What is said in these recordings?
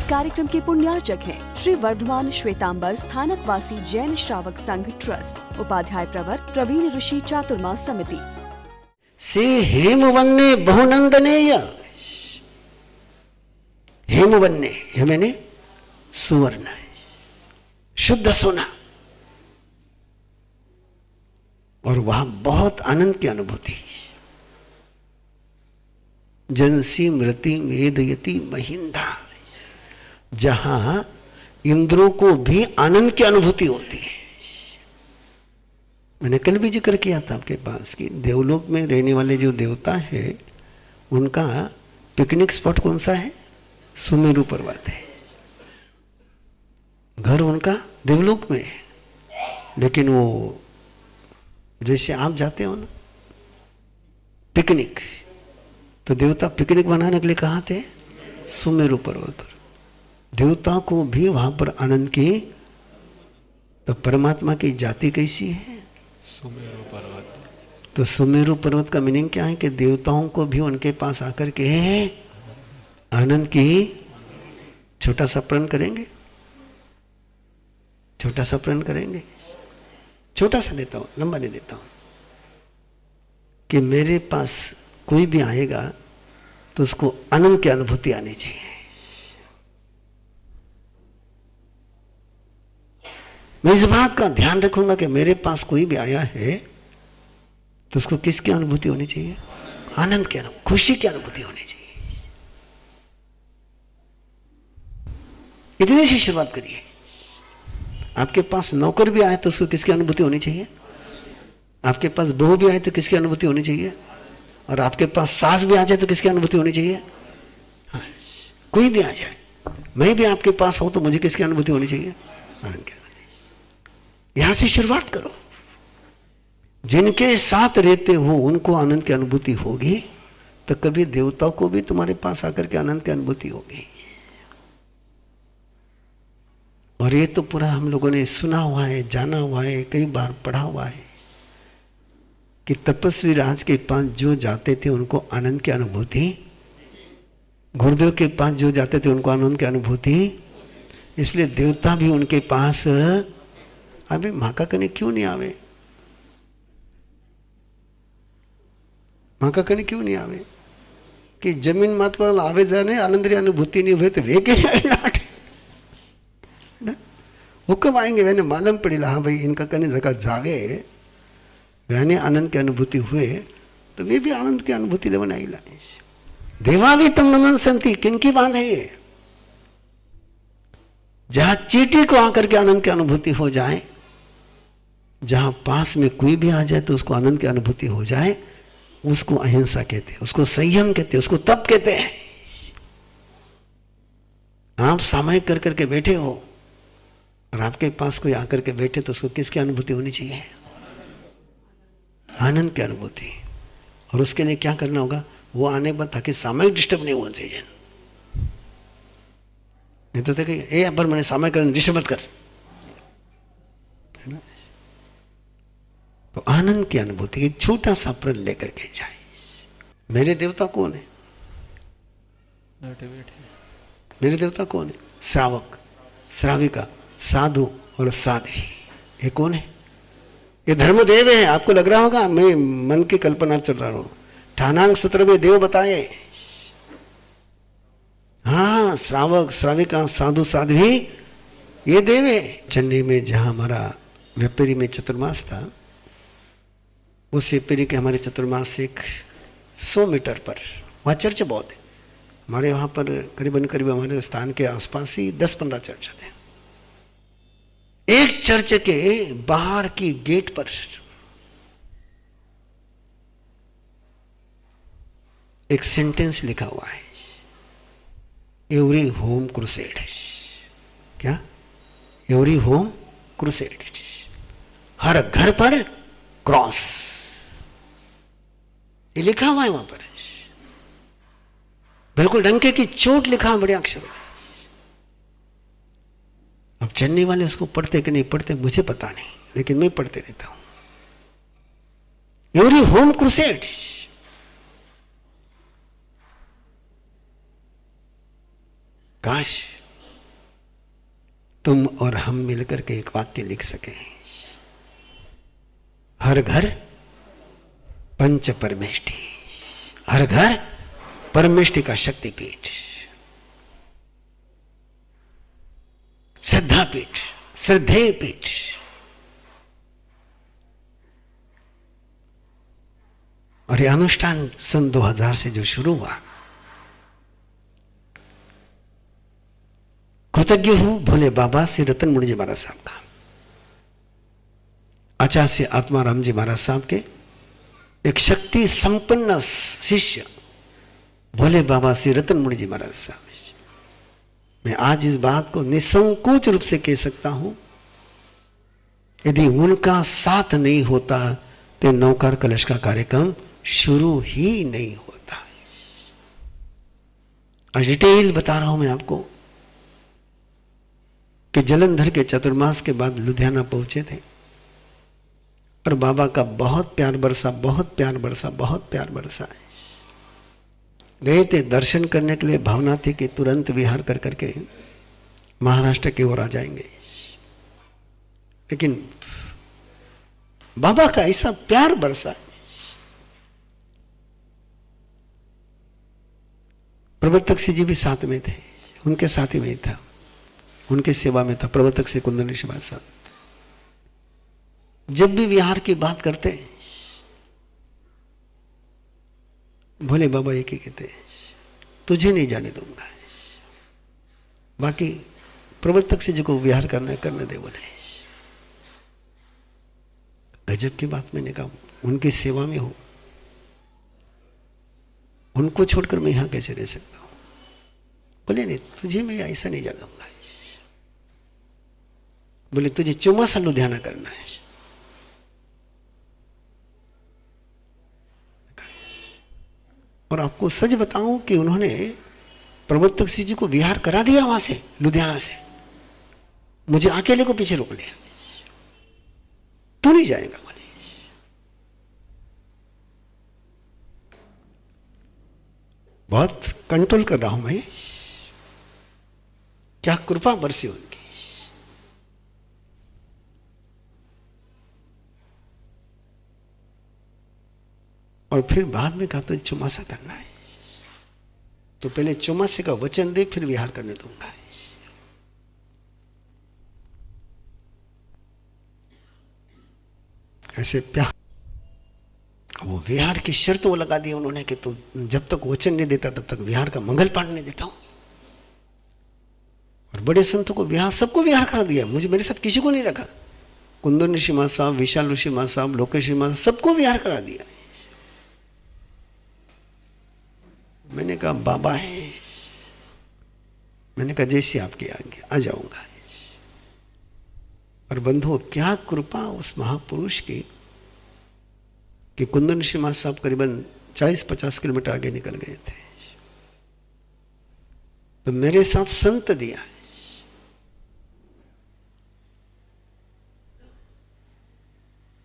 कार्यक्रम के पुण्यार्चक हैं श्री वर्धमान श्वेतांबर स्थानकवासी जैन श्रावक संघ ट्रस्ट, उपाध्याय प्रवर प्रवीण ऋषि चातुर्मास समिति। से हेमवन्ने बहुनंदनेय, हेमवन्ने हे मैंने सुवर्ण, शुद्ध सोना, और वहां बहुत आनंद की अनुभूति। जनसी मृति वेदयति महिंदा, जहां इंद्रों को भी आनंद की अनुभूति होती है। मैंने कल भी जिक्र किया था आपके पास कि देवलोक में रहने वाले जो देवता है उनका पिकनिक स्पॉट कौन सा है? सुमेरु पर्वत है। घर उनका देवलोक में है, लेकिन वो जैसे आप जाते हो ना पिकनिक, तो देवता पिकनिक बनाने के लिए कहाँ थे? सुमेरु पर्वत पर। देवता को भी वहां पर आनंद की, तो परमात्मा की जाति कैसी है? सुमेरु पर्वत। तो सुमेरु पर्वत का मीनिंग क्या है? कि देवताओं को भी उनके पास आकर के आनंद की। छोटा सा प्रण करेंगे, छोटा सा प्रण करेंगे, छोटा सा देता हूं, लंबा नहीं देता हूं, कि मेरे पास कोई भी आएगा तो उसको आनंद की अनुभूति आनी चाहिए। मैं इस बात का ध्यान रखूंगा कि मेरे पास कोई भी आया है तो उसको किसकी अनुभूति होनी चाहिए? आनंद की अनुभूति, खुशी की अनुभूति होनी चाहिए। इतनी सी शुरुआत करिए। आपके पास नौकर भी आए तो उसको किसकी अनुभूति होनी चाहिए? आपके पास बहू भी आए तो किसकी अनुभूति होनी चाहिए? और आपके पास सास भी आ जाए तो किसकी अनुभूति होनी चाहिए? हाँ, कोई भी आ जाए, मैं भी आपके पास हूं तो मुझे किसकी अनुभूति होनी चाहिए? यहां से शुरुआत करो। जिनके साथ रहते हो उनको आनंद की अनुभूति होगी, तो कभी देवताओं को भी तुम्हारे पास आकर के आनंद की अनुभूति होगी। और ये तो पूरा हम लोगों ने सुना हुआ है, जाना हुआ है, कई बार पढ़ा हुआ है कि तपस्वी राज के पास जो जाते थे उनको आनंद की अनुभूति, गुरुदेव के पास जो जाते थे उनको आनंद की अनुभूति। इसलिए देवता भी उनके पास, अबे माका कने क्यों नहीं आवे? माका कने क्यों नहीं आवे? कि जमीन मात पर आवे जाने आनंद की अनुभूति नहीं हुए तो वे के वो कब आएंगे? मैंने मालूम पड़ी हाँ भाई इनका कने जगह जावे, मैंने आनंद की अनुभूति हुए तो वे भी आनंद की अनुभूति ले बनाई लाए। देवा भी तम नमन संति, किनकी बात है ये? जहां चीटी को आकर के आनंद की अनुभूति हो जाए, जहां पास में कोई भी आ जाए तो उसको आनंद की अनुभूति हो जाए, उसको अहिंसा कहते हैं, उसको संयम कहते हैं, उसको तप कहते हैं। आप सामयिक कर करके बैठे हो और आपके पास कोई आकर के बैठे तो उसको किसकी अनुभूति होनी चाहिए? आनंद की अनुभूति। और उसके लिए क्या करना होगा? वो आने के बाद ताकि सामयिक डिस्टर्ब नहीं होना चाहिए। नहीं तो ए पर मैंने सामयिक करने डिस्टर्ब मत कर। तो आनंद की अनुभूति एक छोटा सा प्रण लेकर के जाए। मेरे देवता कौन है? मेरे देवता कौन है? श्रावक, श्राविका, साधु और साध्वी। ये कौन है? ये धर्मदेव है। आपको लग रहा होगा मैं मन की कल्पना चल रहा हूं। ठानांग सूत्र में देव बताए। हाँ, श्रावक, श्राविका, साधु, साध्वी, ये देव है। चेन्नई में जहां हमारा वेपेरी में चतुर्मास था, उस वेपेरी के हमारे चतुर्मास से 100 मीटर पर वहां चर्च बहुत है। हमारे वहां पर करीबन करीब हमारे स्थान के आसपास ही 10-15 चर्च थे। एक चर्च के बाहर की गेट पर एक सेंटेंस लिखा हुआ है, एवरी होम क्रूसेड। क्या? एवरी होम क्रूसेड, हर घर पर क्रॉस, ये लिखा हुआ है वहां पर, बिल्कुल डंके की चोट लिखा है बड़े अक्षरों में। अब चेन्नई वाले उसको पढ़ते कि नहीं पढ़ते मुझे पता नहीं, लेकिन मैं पढ़ते रहता हूं। Every home crusade. काश तुम और हम मिलकर के एक वाक्य लिख सके, हर घर पंच परमेष्टि, हर घर परमेष्टि का शक्तिपीठ, श्रद्धापीठ, श्रद्धेय पीठ। और यह अनुष्ठान सन 2000 से जो शुरू हुआ, कृतज्ञ हूं भोले बाबा श्री रतन मुनि जी महाराज साहब का, आचार्य आत्माराम जी महाराज साहब के एक शक्ति संपन्न शिष्य भोले बाबा श्री रतन मुनि जी महाराज साहब। मैं आज इस बात को निसंकोच रूप से कह सकता हूं, यदि उनका साथ नहीं होता तो नौकार कलश का कार्यक्रम शुरू ही नहीं होता। आज डिटेल बता रहा हूं मैं आपको कि जलंधर के चतुर्मास के बाद लुधियाना पहुंचे थे और बाबा का बहुत प्यार बरसा, बहुत प्यार बरसा, बहुत प्यार बरसा। गए थे दर्शन करने के लिए, भावना थी कि तुरंत विहार कर करके महाराष्ट्र की ओर आ जाएंगे, लेकिन बाबा का ऐसा प्यार बरसा। प्रवर्तक सिंह जी भी साथ में थे, उनके साथ ही में था, उनके सेवा में था प्रवर्तक से कुंदन ऋषि महाराज साहब। जब भी विहार की बात करते भोले बाबा एक ही कहते, तुझे नहीं जाने दूंगा, बाकी प्रवर्तक से जो विहार करना है करने दे। बोले गजब की बात। मैंने कहा उनकी सेवा में हो, उनको छोड़कर मैं यहां कैसे रह सकता हूं। बोले नहीं, तुझे मैं ऐसा नहीं जाने दूंगा। बोले तुझे चौमासा लुधियाना करना है। और आपको सच बताऊं कि उन्होंने प्रवर्तक सिंह जी को विहार करा दिया वहां से, लुधियाना से। मुझे अकेले को पीछे रोक लिया, तू नहीं जाएगा। बोले बहुत कंट्रोल कर रहा हूं मैं, क्या कृपा बरसी उनकी। और फिर बाद में कहा तो चौमासा करना है, तो पहले चौमासे का वचन दे, फिर विहार करने दूंगा। ऐसे प्यार, वो विहार की शर्त वो लगा दी उन्होंने कि तो जब तक वचन नहीं देता तब तक विहार का मंगल पाठ नहीं देता हूं। और बड़े संतों को विहार, सबको विहार करा दिया, मुझे मेरे साथ किसी को नहीं रखा। कुंदन ऋषि महाराज साहब, विशाल ऋषि महाराज साहब, लोकेश ऋषि महाराज, सबको विहार करा दिया। मैंने कहा बाबा है, मैंने कहा जैसे आपकी आज्ञा, आ जाऊंगा। और बंधुओं क्या कृपा उस महापुरुष की कि कुंदन ऋषि महाराज साहब करीबन 40-50 किलोमीटर आगे निकल गए थे, तो मेरे साथ संत दिया।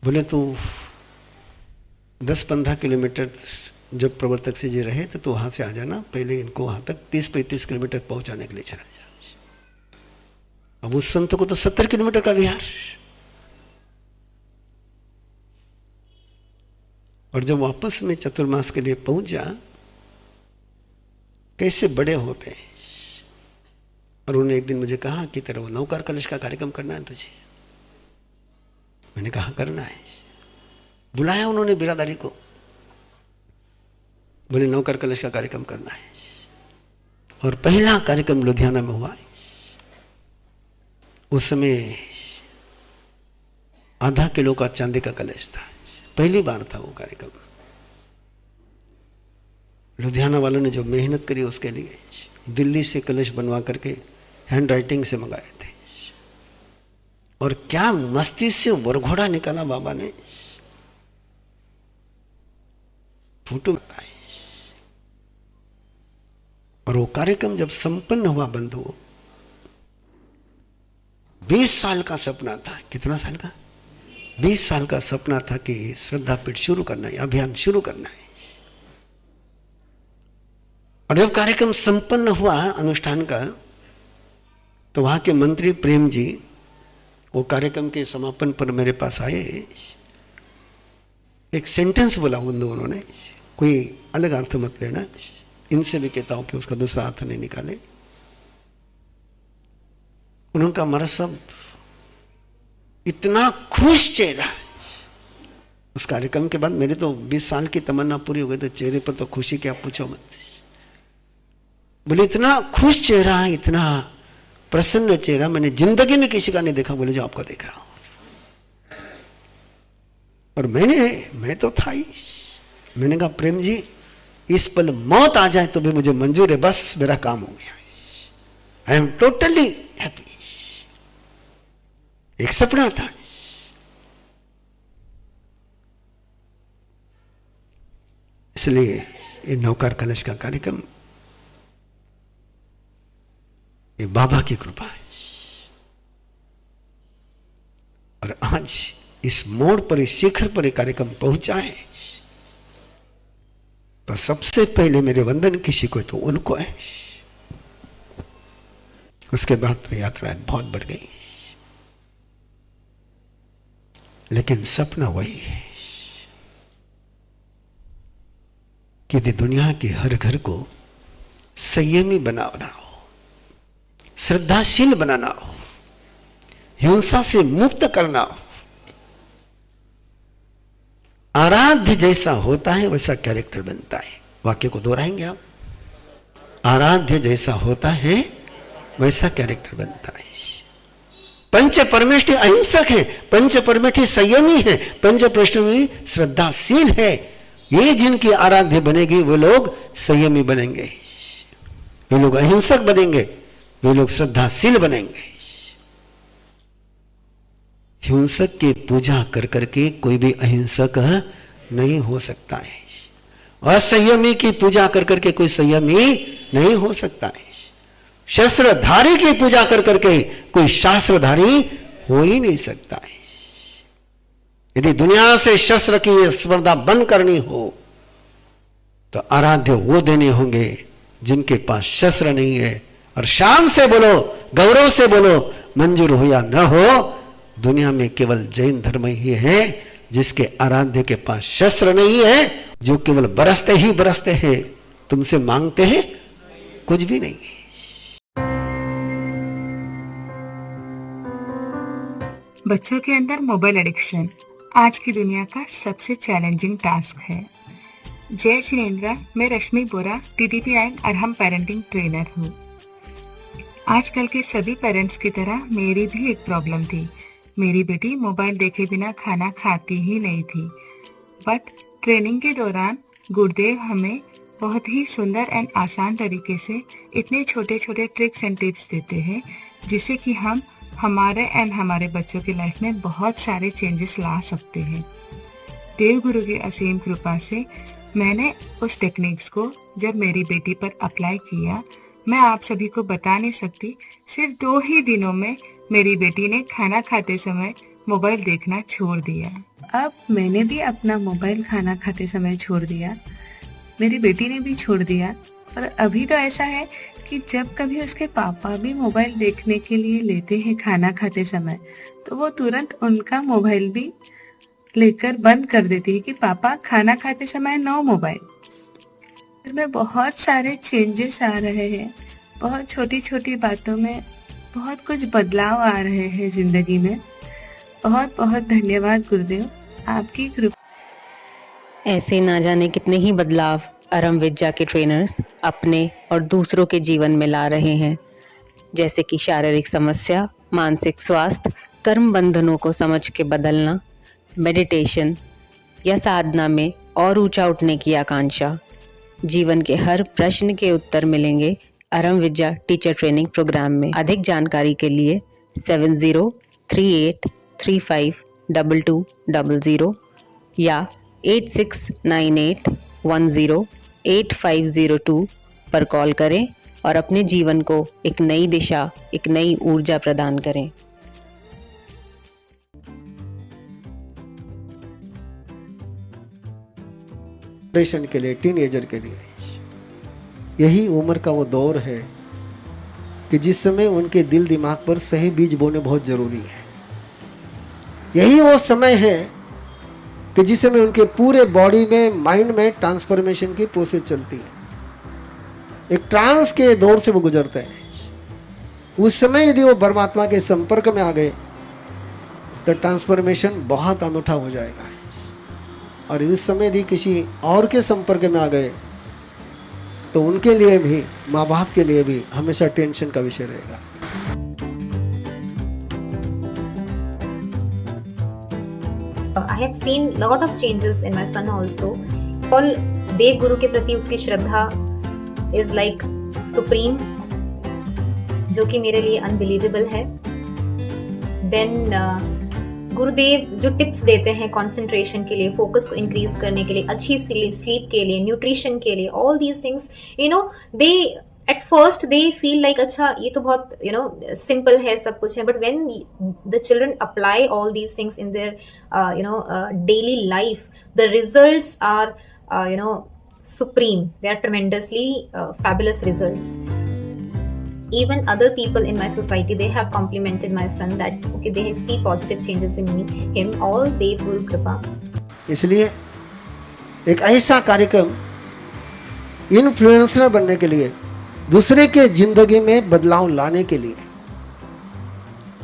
बोले तू 10-15 किलोमीटर जब प्रवर्तक से जी रहे थे तो वहां से आ जाना, पहले इनको वहां तक 30-35 किलोमीटर पहुंचाने के लिए चला जा। अब उस संत को तो 70 किलोमीटर का विहार। और जब वापस में चतुर्मास के लिए पहुंचा, कैसे बड़े होते। और उन्होंने एक दिन मुझे कहा कि तेरा वो नौकार कलश का कार्यक्रम करना है तुझे। मैंने कहा करना है। बुलाया उन्होंने बिरादरी को, बोले नौकर कलश का कार्यक्रम करना है। और पहला कार्यक्रम लुधियाना में हुआ। उस समय आधा किलो का चांदी का कलश था, पहली बार था वो कार्यक्रम। लुधियाना वालों ने जो मेहनत करी उसके लिए दिल्ली से कलश बनवा करके हैंड राइटिंग से मंगाए थे। और क्या मस्ती से वरघोड़ा निकाला बाबा ने, फोटो बताए। और वो कार्यक्रम जब संपन्न हुआ बंधुओं, 20 साल का सपना था। कितना साल का? 20 साल का सपना था कि श्रद्धापीठ शुरू करना है, अभियान शुरू करना है। और जब कार्यक्रम संपन्न हुआ अनुष्ठान का, तो वहाँ के मंत्री प्रेम जी वो कार्यक्रम के समापन पर मेरे पास आए, एक सेंटेंस बोला उन्होंने, कोई अलग अर्थ मत लेना, इनसे भी कहता हूं कि उसका दूसरा अर्थ नहीं निकाले। उनका हमारा सब इतना खुश चेहरा, उस कार्यक्रम के बाद मेरी तो 20 साल की तमन्ना पूरी हो गई, तो चेहरे पर तो खुशी क्या पूछो मत। बोले इतना खुश चेहरा, इतना प्रसन्न चेहरा मैंने जिंदगी में किसी का नहीं देखा। बोले जो आपका देख रहा हूं। और मैं तो था ही। मैंने कहा प्रेम जी इस पल मौत आ जाए तो भी मुझे मंजूर है, बस मेरा काम हो गया, आई एम टोटली हैप्पी। एक सपना था। इसलिए ये नौकार कलश का कार्यक्रम ये बाबा की कृपा है। और आज इस मोड़ पर, इस शिखर पर ये कार्यक्रम पहुंचा है, तो सबसे पहले मेरे वंदन किसी को तो उनको है। उसके बाद तो यात्रा बहुत बढ़ गई, लेकिन सपना वही है कि यदि दुनिया के हर घर को संयमी बनाना हो, श्रद्धाशील बनाना हो, हिंसा से मुक्त करना हो, आराध्य जैसा होता है वैसा कैरेक्टर बनता है। वाक्य को दोहराएंगे आप, आराध्य जैसा होता है वैसा कैरेक्टर बनता है। पंच परमेष्ठी अहिंसक है, पंच परमेष्ठी संयमी है, पंच परमेष्ठी श्रद्धाशील है। ये जिनकी आराध्य बनेगी वो लोग संयमी बनेंगे, वे लोग अहिंसक बनेंगे, वे लोग श्रद्धाशील बनेंगे। हिंसक की पूजा कर करके कोई भी अहिंसक नहीं हो सकता है। असंयमी की पूजा कर करके कोई संयमी नहीं हो सकता है। शस्त्रधारी की पूजा कर करके कोई शास्त्रधारी हो ही नहीं सकता है। यदि दुनिया से शस्त्र की स्पर्धा बंद करनी हो तो आराध्य वो देने होंगे जिनके पास शस्त्र नहीं है। और शान से बोलो, गौरव से बोलो, मंजूर हो या न हो, दुनिया में केवल जैन धर्म ही है जिसके आराध्य के पास शस्त्र नहीं है, जो केवल बरसते ही बरसते हैं, तुमसे मांगते हैं कुछ भी नहीं है। बच्चों के अंदर मोबाइल एडिक्शन आज की दुनिया का सबसे चैलेंजिंग टास्क है। जय जिनेंद्र, मैं रश्मि बोरा, TTP and Arham parenting trainer हूँ। आजकल के सभी पेरेंट्स की तरह मेरी भी एक प्रॉब्लम थी। मेरी बेटी मोबाइल देखे बिना खाना खाती ही नहीं थी। बट ट्रेनिंग के दौरान गुरुदेव हमें बहुत ही सुंदर एंड आसान तरीके से इतने छोटे छोटे ट्रिक्स एंड टिप्स देते हैं जिससे कि हम हमारे एंड हमारे बच्चों की लाइफ में बहुत सारे चेंजेस ला सकते हैं। देव गुरु की असीम कृपा से मैंने उस टेक्निक्स को जब मेरी बेटी पर अप्लाई किया, मैं आप सभी को बता नहीं सकती, सिर्फ 2 ही दिनों में मेरी बेटी ने खाना खाते समय मोबाइल देखना छोड़ दिया। अब मैंने भी अपना मोबाइल खाना खाते समय छोड़ दिया, मेरी बेटी ने भी छोड़ दिया। और अभी तो ऐसा है कि जब कभी उसके पापा भी मोबाइल देखने के लिए लेते हैं खाना खाते समय, तो वो तुरंत उनका मोबाइल भी लेकर बंद कर देती है कि पापा खाना खाते समय नो मोबाइल। में बहुत सारे चेंजेस आ रहे हैं, बहुत छोटी छोटी बातों में बहुत कुछ बदलाव आ रहे हैं जिंदगी में। बहुत बहुत धन्यवाद गुरुदेव, आपकी कृपा। ऐसे ना जाने कितने ही बदलाव अरहम विद्या के ट्रेनर्स अपने और दूसरों के जीवन में ला रहे हैं, जैसे कि शारीरिक समस्या, मानसिक स्वास्थ्य, कर्म बंधनों को समझ के बदलना, मेडिटेशन या साधना में और ऊंचा उठने की आकांक्षा। जीवन के हर प्रश्न के उत्तर मिलेंगे अरहम विद्या टीचर ट्रेनिंग प्रोग्राम में। अधिक जानकारी के लिए 7038352200 या 8698108502 पर कॉल करें और अपने जीवन को एक नई दिशा, एक नई ऊर्जा प्रदान करें। जनरेशन के लिए, टीनेजर के लिए, यही उम्र का वो दौर है कि जिस समय उनके दिल दिमाग पर सही बीज बोने बहुत जरूरी है। यही वो समय है कि जिस समय उनके पूरे बॉडी में, माइंड में ट्रांसफॉर्मेशन की प्रोसेस चलती है। एक ट्रांस के दौर से वो गुजरते हैं। उस समय यदि वो परमात्मा के संपर्क में आ गए तो ट्रांसफॉर्मेशन बहुत अनूठा हो जाएगा। और इस समय यदि किसी और के संपर्क में आ गए तो उनके लिए भी, माँ बाप के लिए भी हमेशा टेंशन का विषय रहेगा। I have seen lot of changes in my son also. All देव गुरु के प्रति उसकी श्रद्धा is like supreme, जो कि मेरे लिए unbelievable है। Then गुरुदेव जो टिप्स देते हैं कंसंट्रेशन के लिए, फोकस को इंक्रीज करने के लिए, अच्छी स्लीप के लिए, न्यूट्रिशन के लिए, all these things, you know, they at first they feel like अच्छा ये तो बहुत सिंपल है, सब कुछ है, but when the children apply all these things in their daily life, the results are supreme. They are tremendously fabulous results. Even other people in my society, they have complimented my son that okay, they see positive changes in him. All Dev Guru Kripa. इसलिए एक ऐसा कार्यक्रम influencer बनने के लिए, दूसरे के जिंदगी में बदलाव लाने के लिए,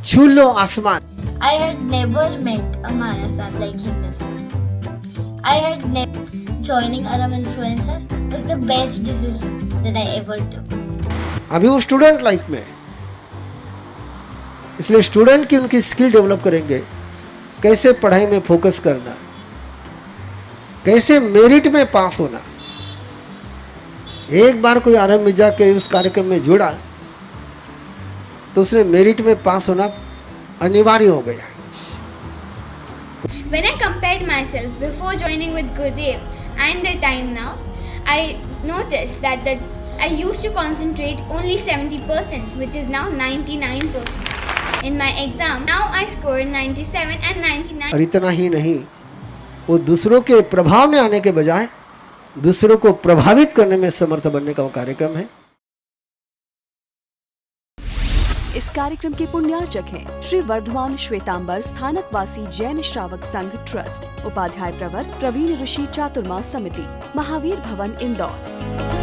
छू लो आसमान। I had never met a Maya son like him before. I had never joining Aram Influencers was the best decision that I ever took. अभी वो स्टूडेंट लाइफ में, इसलिए स्टूडेंट की उनकी स्किल डेवलप करेंगे, कैसे पढ़ाई में फोकस करना, कैसे मेरिट में पास होना। एक बार कोई आरएम मिर्जा के उस कार्यक्रम में जुड़ा तो उसने मेरिट में पास होना अनिवार्य हो गया। When I compared myself before joining with Gurudev and the time now, I noticed that I used to concentrate only 70%, which is now 99%. In my exam, now I score 97 and 99. और इतना ही नहीं, वो दूसरों के प्रभाव में आने के बजाय दूसरों को प्रभावित करने में समर्थ बनने का वो कार्यक्रम है। इस कार्यक्रम के पुण्यार्चक हैं श्री वर्धमान श्वेतांबर स्थानकवासी जैन श्रावक संघ ट्रस्ट, उपाध्याय प्रवर प्रवीण ऋषि चातुर्मा समिति, महावीर भवन इंदौर।